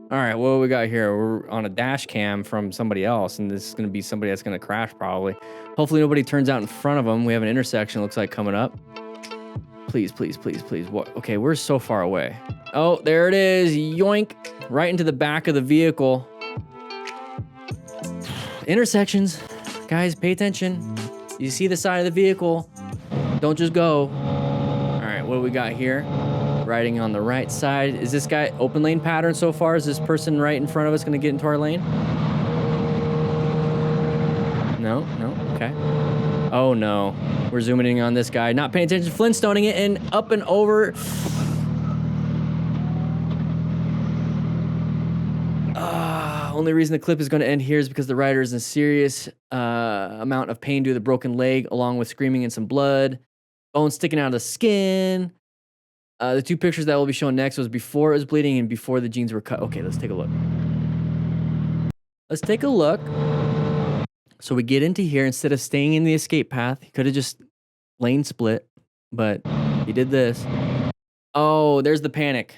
All right, what do we got here? We're on a dash cam from somebody else, and this is going to be somebody that's going to crash probably. Hopefully nobody turns out in front of them. We have an intersection, looks like, coming up. Please, please, please, please. What? Okay, we're so far away. Oh, there it is. Yoink. Right into the back of the vehicle. Intersections. Guys, pay attention. You see the side of the vehicle. Don't just go. All right, what do we got here? Riding on the right side. Is this guy open lane pattern so far? Is this person right in front of us going to get into our lane? No, okay. Oh no, we're zooming in on this guy. Not paying attention, Flintstoning it and up and over. Only reason the clip is going to end here is because the rider is in serious amount of pain due to the broken leg, along with screaming and some blood, bones sticking out of the skin. The two pictures that will be shown next was before it was bleeding and before the jeans were cut. Okay, let's take a look. Let's take a look. So we get into here. Instead of staying in the escape path, he could have just lane split, but he did this. Oh, there's the panic.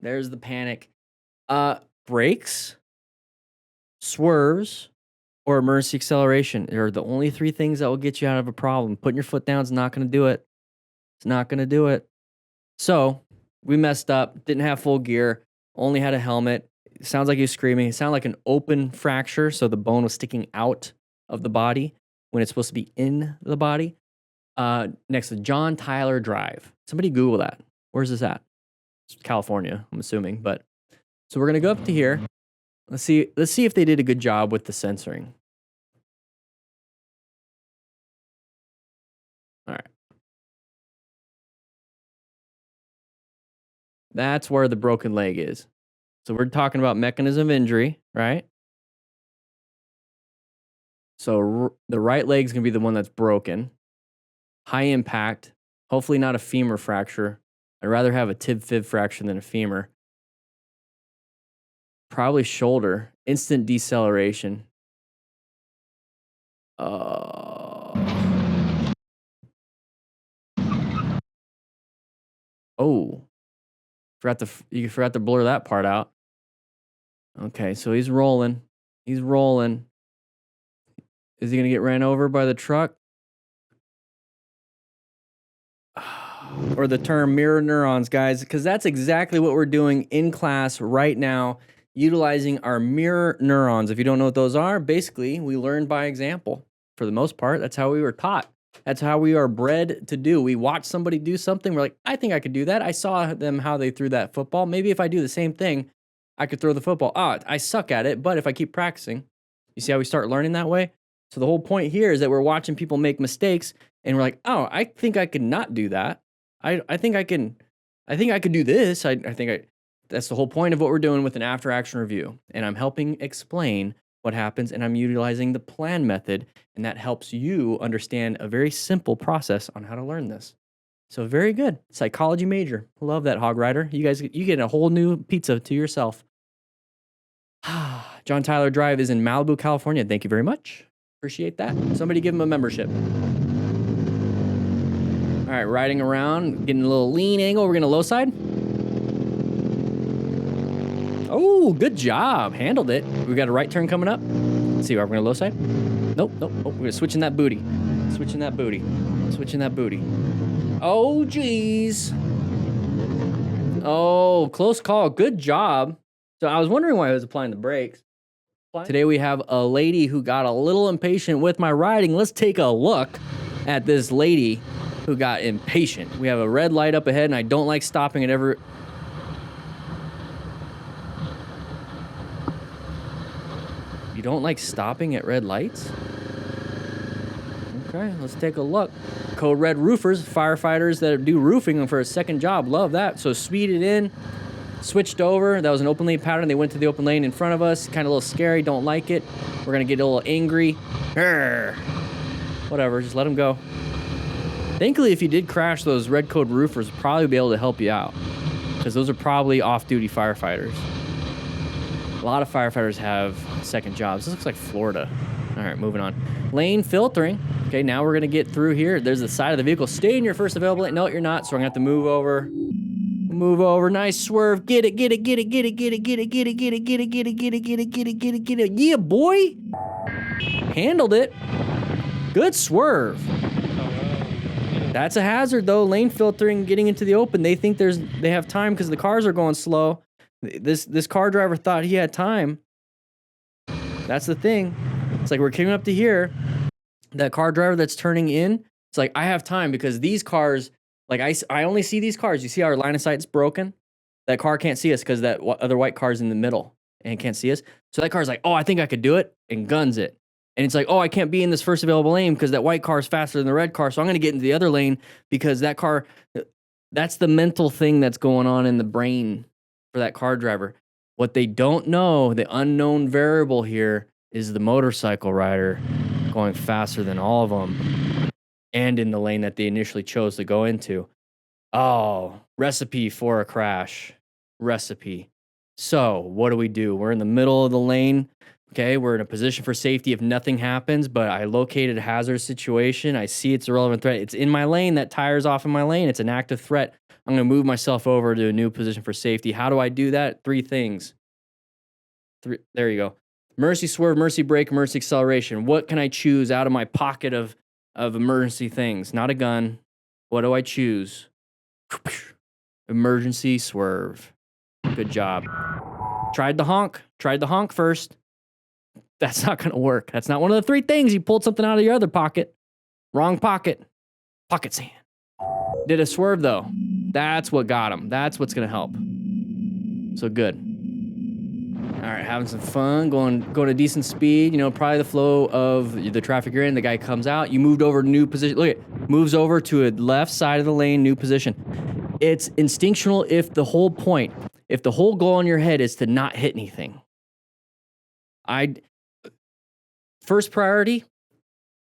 There's the panic. Brakes, swerves, or emergency acceleration are the only three things that will get you out of a problem. Putting your foot down is not going to do it. It's not going to do it. So we messed up, didn't have full gear, only had a helmet. It sounds like he was screaming. It sounded like an open fracture, so the bone was sticking out of the body when it's supposed to be in the body. Next to John Tyler Drive. Somebody Google that. Where's this at? It's California, I'm assuming. But so we're gonna go up to here. Let's see if they did a good job with the censoring. All right. That's where the broken leg is. So we're talking about mechanism of injury, right? So the right leg's gonna be the one that's broken. High impact, hopefully not a femur fracture. I'd rather have a tib-fib fracture than a femur. Probably shoulder, instant deceleration. Oh, you forgot to blur that part out. Okay, so he's rolling. He's rolling. Is he gonna get ran over by the truck? Or the term mirror neurons, guys, because that's exactly what we're doing in class right now, utilizing our mirror neurons. If you don't know what those are, basically, we learn by example. For the most part, that's how we were taught. That's how we are bred to do. We watch somebody do something. We're like, I think I could do that. I saw them how they threw that football. Maybe if I do the same thing, I could throw the football. I suck at it, but if I keep practicing, you see how we start learning that way? So the whole point here is that we're watching people make mistakes, and we're like, oh, I think I could not do that. I think I could do this. That's the whole point of what we're doing with an after action review. And I'm helping explain what happens, and I'm utilizing the plan method, and that helps you understand a very simple process on how to learn this. So very good. Psychology major. Love that, Hog Rider. You guys, you get a whole new pizza to yourself. John Tyler Drive is in Malibu, California. Thank you very much. Appreciate that. Somebody give him a membership. All right, riding around, getting a little lean angle. We're going to low side. Oh, good job. Handled it. We got a right turn coming up. Let's see, are we going to low side? Nope. Oh, we're going to switching that booty. Switching that booty. Oh, geez. Oh, close call. Good job. So I was wondering why I was applying the brakes. Today we have a lady who got a little impatient with my riding. Let's take a look at this lady who got impatient. We have a red light up ahead, and I don't like stopping at every... You don't like stopping at red lights? Okay, let's take a look. Code red roofers, firefighters that do roofing for a second job. Love that. So speeded in, switched over. That was an open lane pattern. They went to the open lane in front of us. Kind of a little scary. Don't like it. We're going to get a little angry. Arrgh. Whatever. Just let them go. Thankfully, if you did crash, those red code roofers would probably be able to help you out, because those are probably off-duty firefighters. A lot of firefighters have second jobs. This looks like Florida. All right, moving on. Lane filtering. Okay, now we're going to get through here. There's the side of the vehicle. Stay in your first available lane. No, you're not, so I'm going to have to move over. Move over. Nice swerve. Get it, get it, get it, get it, get it, get it, get it, get it, get it, get it, get it, get it, get it, get it, get it. Yeah, boy. Handled it. Good swerve. That's a hazard though. Lane filtering, getting into the open. They think they have time because the cars are going slow. This car driver thought he had time. That's the thing. It's like we're coming up to here. That car driver that's turning in, it's like I have time because these cars, like I only see these cars. You see our line of sight's broken? That car can't see us because that other white car's in the middle and can't see us. So that car's like, oh, I think I could do it, and guns it. And it's like, oh, I can't be in this first available lane because that white car is faster than the red car. So I'm going to get into the other lane because that car, that's the mental thing that's going on in the brain for that car driver. What they don't know, the unknown variable here, is the motorcycle rider going faster than all of them and in the lane that they initially chose to go into. Oh, recipe for a crash. Recipe. So what do? We're in the middle of the lane. Okay, we're in a position for safety if nothing happens, but I located a hazardous situation. I see it's a relevant threat. It's in my lane. That tire's off in my lane. It's an active threat. I'm going to move myself over to a new position for safety. How do I do that? 3 things. There you go. Mercy swerve, mercy brake, mercy acceleration. What can I choose out of my pocket of emergency things? Not a gun. What do I choose? Emergency swerve. Good job. Tried the honk first. That's not going to work. That's not one of the 3 things. You pulled something out of your other pocket. Wrong pocket. Pocket sand. Did a swerve, though. That's what got him. That's what's going to help. So good. All right, having some fun, going a decent speed. You know, probably the flow of the traffic you're in. The guy comes out. You moved over to new position. Look at, moves over to a left side of the lane, new position. It's instinctual if the whole goal in your head is to not hit anything. First priority,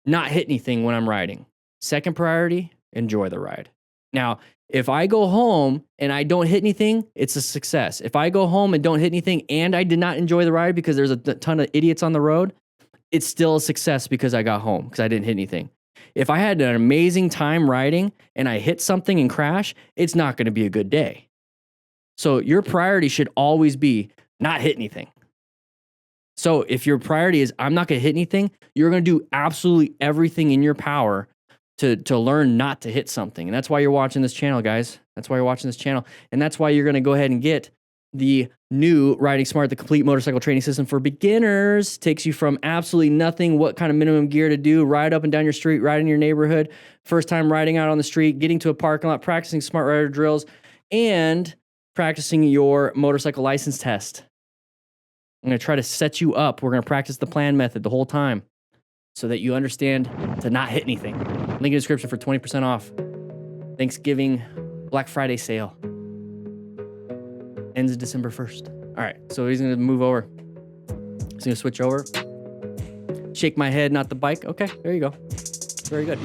not hit anything when I'm riding. Second priority, enjoy the ride. Now, if I go home and I don't hit anything, it's a success. If I go home and don't hit anything and I did not enjoy the ride because there's a ton of idiots on the road, it's still a success because I got home because I didn't hit anything. If I had an amazing time riding and I hit something and crash, it's not going to be a good day. So your priority should always be not hit anything. So if your priority is I'm not going to hit anything, you're going to do absolutely everything in your power to learn not to hit something. And that's why you're watching this channel, guys. That's why you're watching this channel. And that's why you're going to go ahead and get the new Riding Smart, the complete motorcycle training system for beginners. Takes you from absolutely nothing, what kind of minimum gear to do, ride up and down your street, ride in your neighborhood, first time riding out on the street, getting to a parking lot, practicing smart rider drills, and practicing your motorcycle license test. I'm going to try to set you up. We're going to practice the plan method the whole time so that you understand to not hit anything. Link in the description for 20% off. Thanksgiving Black Friday sale. Ends December 1st. All right, so he's going to move over. He's going to switch over. Shake my head, not the bike. Okay, there you go. Very good.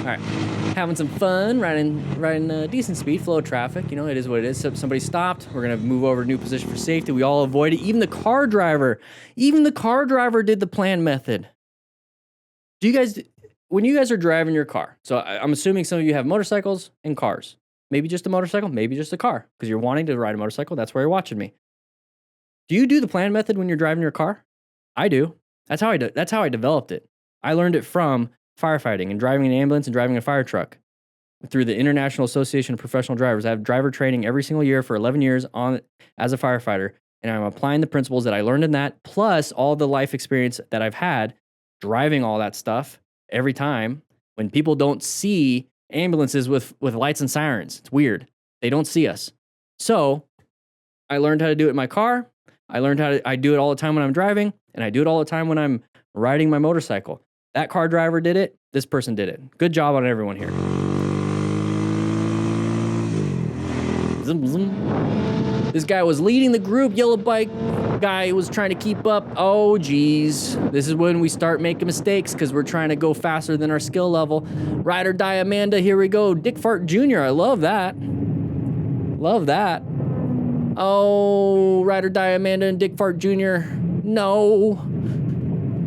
All right, having some fun, riding decent speed, flow of traffic. You know, it is what it is. So somebody stopped. We're going to move over to a new position for safety. We all avoid it. Even the car driver did the plan method. Do you guys, when you guys are driving your car, so I'm assuming some of you have motorcycles and cars. Maybe just a motorcycle, maybe just a car, because you're wanting to ride a motorcycle. That's why you're watching me. Do you do the plan method when you're driving your car? I do. That's how I developed it. I learned it from firefighting and driving an ambulance and driving a fire truck through the International Association of Professional Drivers. I have driver training every single year for 11 years as a firefighter, and I'm applying the principles that I learned in that, plus all the life experience that I've had driving all that stuff every time when people don't see ambulances with lights and sirens. It's weird. They don't see us. So I learned how to do it in my car. I do it all the time when I'm driving, and I do it all the time when I'm riding my motorcycle. That car driver did it. This person did it. Good job on everyone here. Zoom, zoom. This guy was leading the group. Yellow bike guy was trying to keep up. Oh, geez. This is when we start making mistakes because we're trying to go faster than our skill level. Ride or die Amanda. Here we go. Dick Fart Jr. I love that. Love that. Oh, Ride or die Amanda and Dick Fart Jr. No.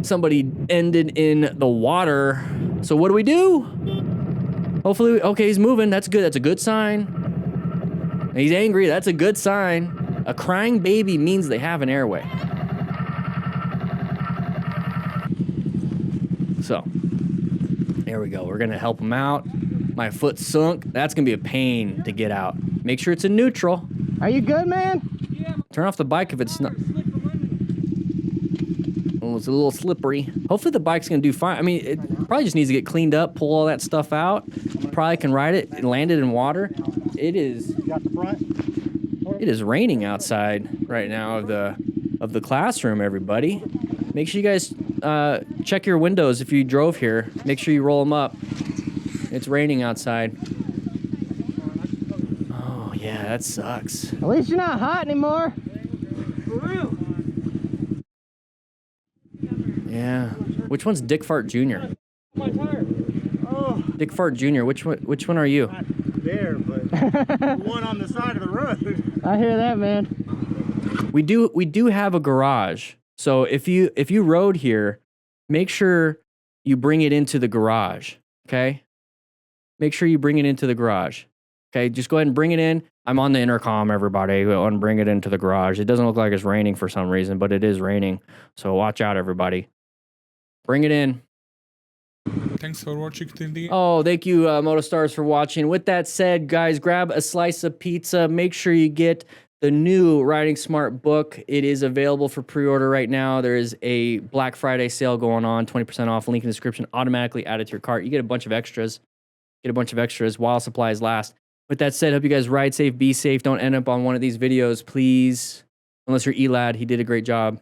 Somebody ended in the water. So what do we do? Hopefully, okay, he's moving. That's good. That's a good sign. He's angry. That's a good sign. A crying baby means they have an airway. So, there we go. We're gonna help him out. My foot sunk. That's gonna be a pain to get out. Make sure it's in neutral. Are you good, man? Yeah. Turn off the bike if it's not. Oh, it's a little slippery. Hopefully the bike's gonna do fine. I mean, it probably just needs to get cleaned up, pull all that stuff out. Probably can ride it and land it in water. It is. You got the front? It is raining outside right now of the classroom. Everybody, make sure you guys check your windows if you drove here. Make sure you roll them up. It's raining outside. Oh yeah, that sucks. At least you're not hot anymore. For real. Yeah. Which one's Dick Fart Jr.? My tire. Oh, Dick Fart Jr. Which one are you? Not there, but the one on the side of the road. I hear that, man. We do have a garage. So if you rode here, make sure you bring it into the garage. Okay? Make sure you bring it into the garage. Okay, just go ahead and bring it in. I'm on the intercom, everybody. Go and bring it into the garage. It doesn't look like it's raining for some reason, but it is raining. So watch out, everybody. Bring it in. Thanks for watching till the end. Oh, thank you, Motostars, for watching. With that said, guys, grab a slice of pizza. Make sure you get the new Riding Smart book. It is available for pre-order right now. There is a Black Friday sale going on, 20% off. Link in the description. Automatically added to your cart. You get a bunch of extras. While supplies last. With that said, hope you guys ride safe, be safe. Don't end up on one of these videos, please. Unless you're Elad, he did a great job.